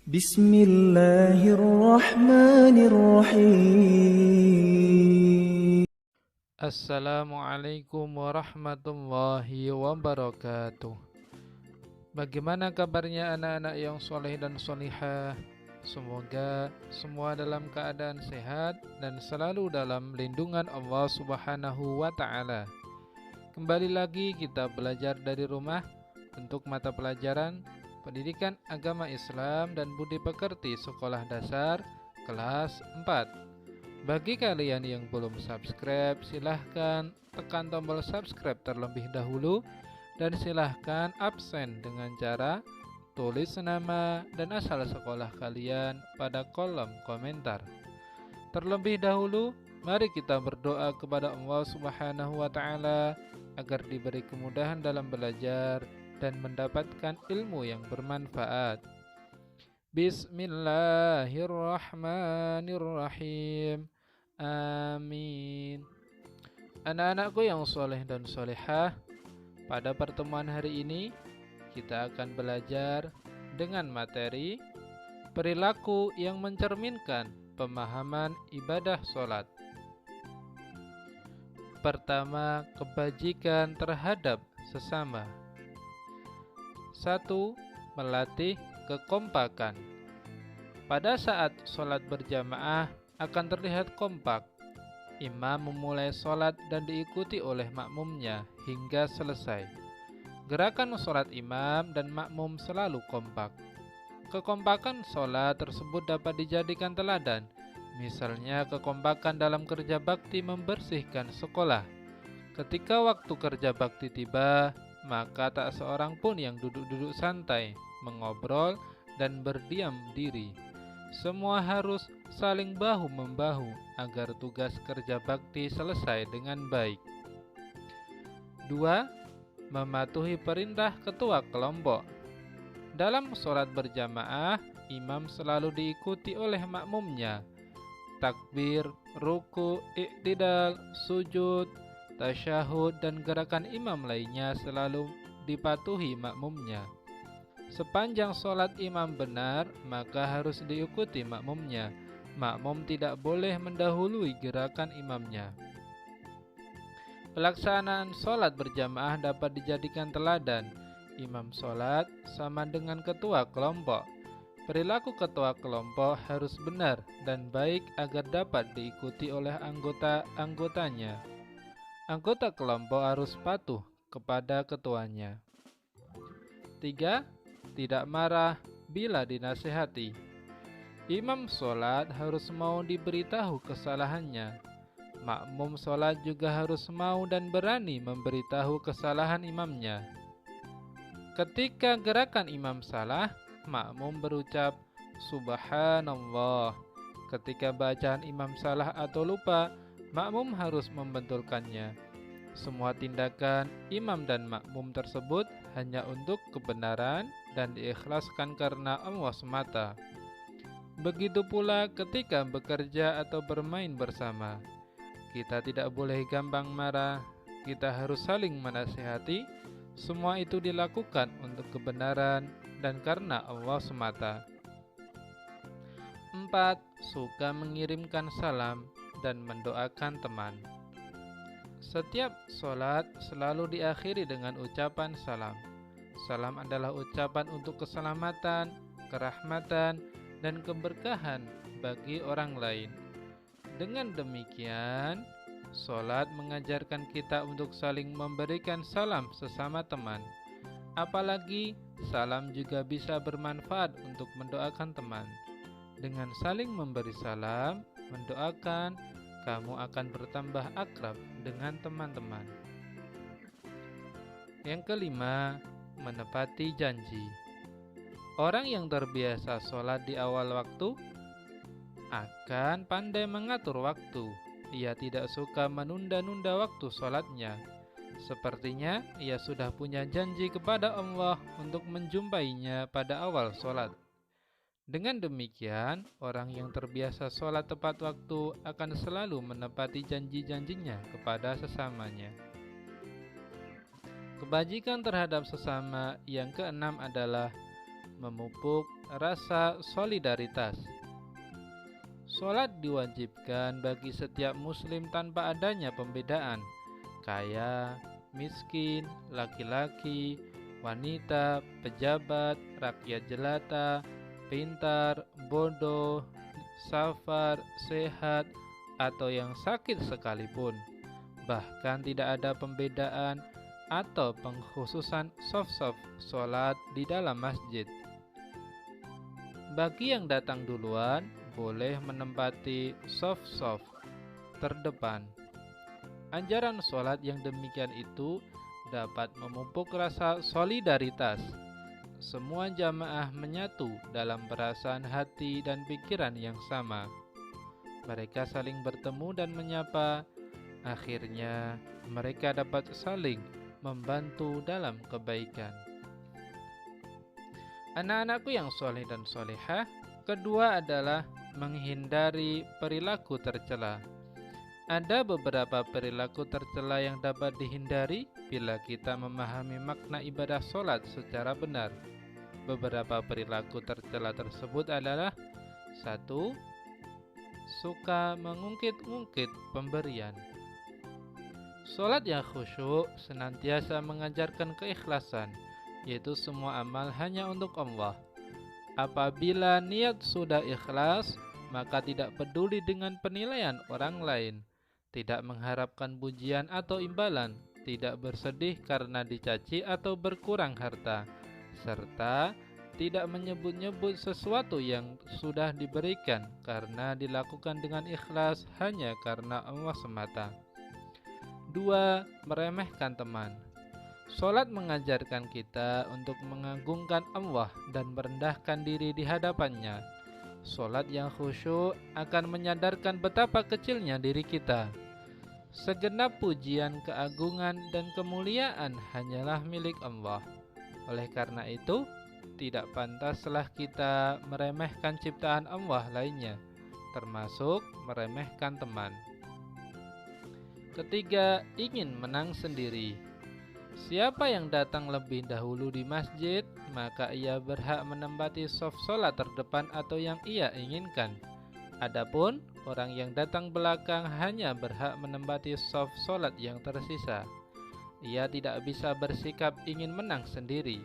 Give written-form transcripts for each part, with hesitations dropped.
Bismillahirrahmanirrahim. Assalamualaikum warahmatullahi wabarakatuh. Bagaimana kabarnya anak-anak yang soleh dan solihah? Semoga semua dalam keadaan sehat dan selalu dalam lindungan Allah Subhanahu wa Ta'ala. Kembali lagi kita belajar dari rumah untuk mata pelajaran Pendidikan Agama Islam dan Budi Pekerti Sekolah Dasar kelas 4. Bagi kalian yang belum subscribe, silahkan tekan tombol subscribe terlebih dahulu dan silahkan absen dengan cara tulis nama dan asal sekolah kalian pada kolom komentar. Terlebih dahulu, mari kita berdoa kepada Allah Subhanahu wa Ta'ala agar diberi kemudahan dalam belajar dan mendapatkan ilmu yang bermanfaat. Bismillahirrahmanirrahim. Amin. Anak-anakku yang soleh dan solehah, pada pertemuan hari ini kita akan belajar dengan materi perilaku yang mencerminkan pemahaman ibadah sholat. Pertama, kebajikan terhadap sesama. 1. Melatih kekompakan. Pada saat sholat berjamaah akan terlihat kompak. Imam memulai sholat dan diikuti oleh makmumnya hingga selesai. Gerakan sholat imam dan makmum selalu kompak. Kekompakan sholat tersebut dapat dijadikan teladan. Misalnya kekompakan dalam kerja bakti membersihkan sekolah. Ketika waktu kerja bakti tiba, maka tak seorang pun yang duduk-duduk santai, mengobrol, dan berdiam diri. Semua harus saling bahu-membahu agar tugas kerja bakti selesai dengan baik. 2. Mematuhi perintah ketua kelompok. Dalam sholat berjamaah, imam selalu diikuti oleh makmumnya. Takbir, ruku, iktidal, sujud, tasyahud, dan gerakan imam lainnya selalu dipatuhi makmumnya. Sepanjang sholat imam benar, maka harus diikuti makmumnya. Makmum tidak boleh mendahului gerakan imamnya. Pelaksanaan sholat berjamaah dapat dijadikan teladan. Imam sholat sama dengan ketua kelompok. Perilaku ketua kelompok harus benar dan baik agar dapat diikuti oleh anggotanya. Anggota kelompok harus patuh kepada ketuanya. 3. Tidak marah bila dinasihati. Imam sholat harus mau diberitahu kesalahannya. Makmum sholat juga harus mau dan berani memberitahu kesalahan imamnya. Ketika gerakan imam salah, makmum berucap Subhanallah. Ketika bacaan imam salah atau lupa, makmum harus membentulkannya. Semua tindakan imam dan makmum tersebut hanya untuk kebenaran dan diikhlaskan karena Allah semata. Begitu pula ketika bekerja atau bermain bersama. Kita tidak boleh gampang marah, kita harus saling menasihati. Semua itu dilakukan untuk kebenaran dan karena Allah semata. 4. Suka mengirimkan salam dan mendoakan teman. Setiap sholat selalu diakhiri dengan ucapan salam. Salam adalah ucapan untuk keselamatan, kerahmatan, dan keberkahan bagi orang lain. Dengan demikian, sholat mengajarkan kita untuk saling memberikan salam sesama teman. Apalagi, salam juga bisa bermanfaat untuk mendoakan teman. Dengan saling memberi salam, mendoakan, kamu akan bertambah akrab dengan teman-teman. Yang kelima, menepati janji. Orang yang terbiasa sholat di awal waktu akan pandai mengatur waktu. Ia tidak suka menunda-nunda waktu sholatnya. Sepertinya ia sudah punya janji kepada Allah untuk menjumpainya pada awal sholat. Dengan demikian, orang yang terbiasa sholat tepat waktu akan selalu menepati janji-janjinya kepada sesamanya. Kebajikan terhadap sesama yang keenam adalah memupuk rasa solidaritas. Sholat diwajibkan bagi setiap muslim tanpa adanya pembedaan, kaya, miskin, laki-laki, wanita, pejabat, rakyat jelata, pintar, bodoh, safar, sehat, atau yang sakit sekalipun. Bahkan tidak ada pembedaan atau pengkhususan saf-saf sholat di dalam masjid. Bagi yang datang duluan, boleh menempati saf-saf terdepan. Ajaran sholat yang demikian itu dapat memupuk rasa solidaritas. Semua jamaah menyatu dalam perasaan hati dan pikiran yang sama. Mereka saling bertemu dan menyapa. Akhirnya, mereka dapat saling membantu dalam kebaikan. Anak-anakku yang soleh dan solehah, kedua adalah menghindari perilaku tercela. Ada beberapa perilaku tercela yang dapat dihindari bila kita memahami makna ibadah sholat secara benar. Beberapa perilaku tercela tersebut adalah: 1. Suka mengungkit-ungkit pemberian. Sholat yang khusyuk senantiasa mengajarkan keikhlasan, yaitu semua amal hanya untuk Allah. Apabila niat sudah ikhlas, maka tidak peduli dengan penilaian orang lain, tidak mengharapkan pujian atau imbalan, tidak bersedih karena dicaci atau berkurang harta, serta tidak menyebut-nyebut sesuatu yang sudah diberikan karena dilakukan dengan ikhlas hanya karena Allah semata. 2. Meremehkan teman. Sholat mengajarkan kita untuk mengagungkan Allah dan merendahkan diri di hadapannya. Sholat yang khusyuk akan menyadarkan betapa kecilnya diri kita. Segenap pujian, keagungan, dan kemuliaan hanyalah milik Allah. Oleh karena itu, tidak pantaslah kita meremehkan ciptaan Allah lainnya, termasuk meremehkan teman. Ketiga, ingin menang sendiri. Siapa yang datang lebih dahulu di masjid, maka ia berhak menempati shaf sholat terdepan atau yang ia inginkan. Adapun orang yang datang belakang hanya berhak menempati shaf sholat yang tersisa. Ia tidak bisa bersikap ingin menang sendiri.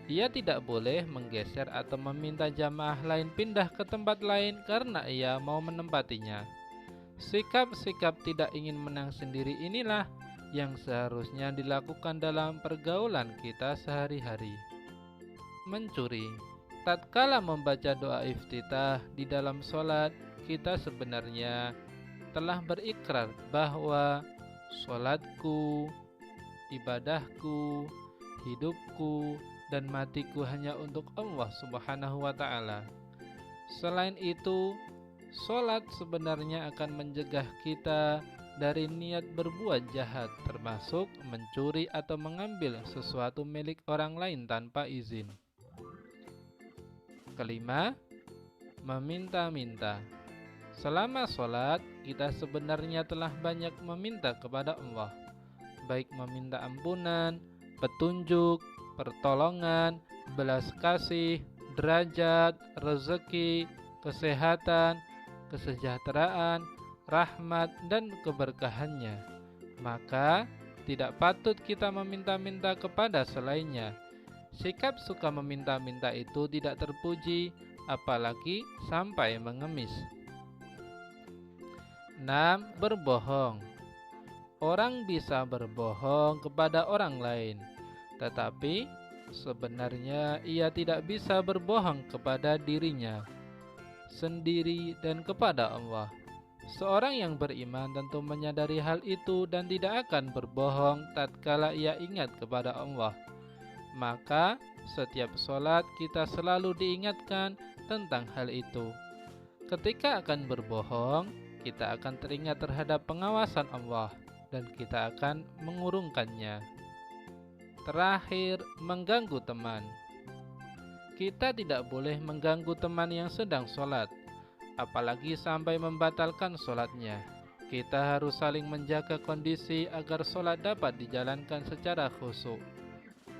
Ia tidak boleh menggeser atau meminta jamaah lain pindah ke tempat lain karena ia mau menempatinya. Sikap-sikap tidak ingin menang sendiri inilah yang seharusnya dilakukan dalam pergaulan kita sehari-hari. Mencuri. Tatkala membaca doa iftitah di dalam sholat, kita sebenarnya telah berikrar bahwa sholatku, ibadahku, hidupku, dan matiku hanya untuk Allah Subhanahu wa Ta'ala. Selain itu, sholat sebenarnya akan mencegah kita dari niat berbuat jahat, termasuk mencuri atau mengambil sesuatu milik orang lain tanpa izin. Kelima, meminta-minta. Selama sholat, kita sebenarnya telah banyak meminta kepada Allah, baik meminta ampunan, petunjuk, pertolongan, belas kasih, derajat, rezeki, kesehatan, kesejahteraan, rahmat, dan keberkahannya. Maka tidak patut kita meminta-minta kepada selainnya. Sikap suka meminta-minta itu tidak terpuji, apalagi sampai mengemis. 6. Berbohong. Orang bisa berbohong kepada orang lain, tetapi sebenarnya ia tidak bisa berbohong kepada dirinya sendiri dan kepada Allah. Seorang yang beriman tentu menyadari hal itu dan tidak akan berbohong tatkala ia ingat kepada Allah. Maka setiap sholat kita selalu diingatkan tentang hal itu. Ketika akan berbohong, kita akan teringat terhadap pengawasan Allah dan kita akan mengurungkannya. Terakhir, mengganggu teman. Kita tidak boleh mengganggu teman yang sedang sholat, apalagi sampai membatalkan sholatnya. Kita harus saling menjaga kondisi agar sholat dapat dijalankan secara khusyuk.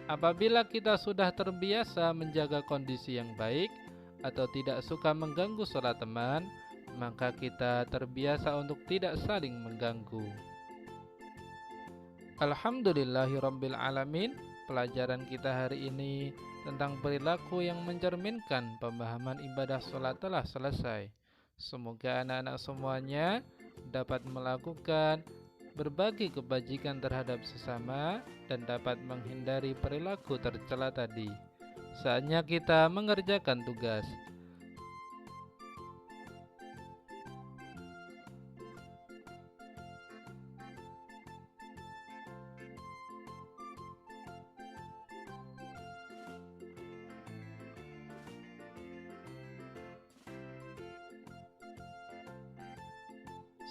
Apabila kita sudah terbiasa menjaga kondisi yang baik atau tidak suka mengganggu sholat teman, maka kita terbiasa untuk tidak saling mengganggu. Alhamdulillahirabbil alamin. Pelajaran kita hari ini tentang perilaku yang mencerminkan pemahaman ibadah sholat telah selesai. Semoga anak-anak semuanya dapat melakukan berbagi kebajikan terhadap sesama dan dapat menghindari perilaku tercela tadi. Saatnya kita mengerjakan tugas.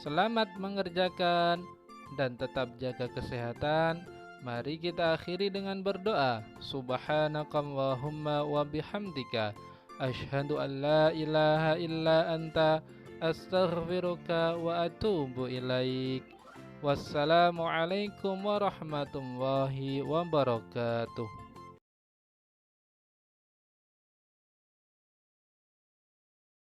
Selamat mengerjakan dan tetap jaga kesehatan. Mari kita akhiri dengan berdoa. Subhanakallahumma wa bihamdika asyhadu an la ilaha illa anta astaghfiruka wa atubu ilaik. Wassalamualaikum warahmatullahi wabarakatuh.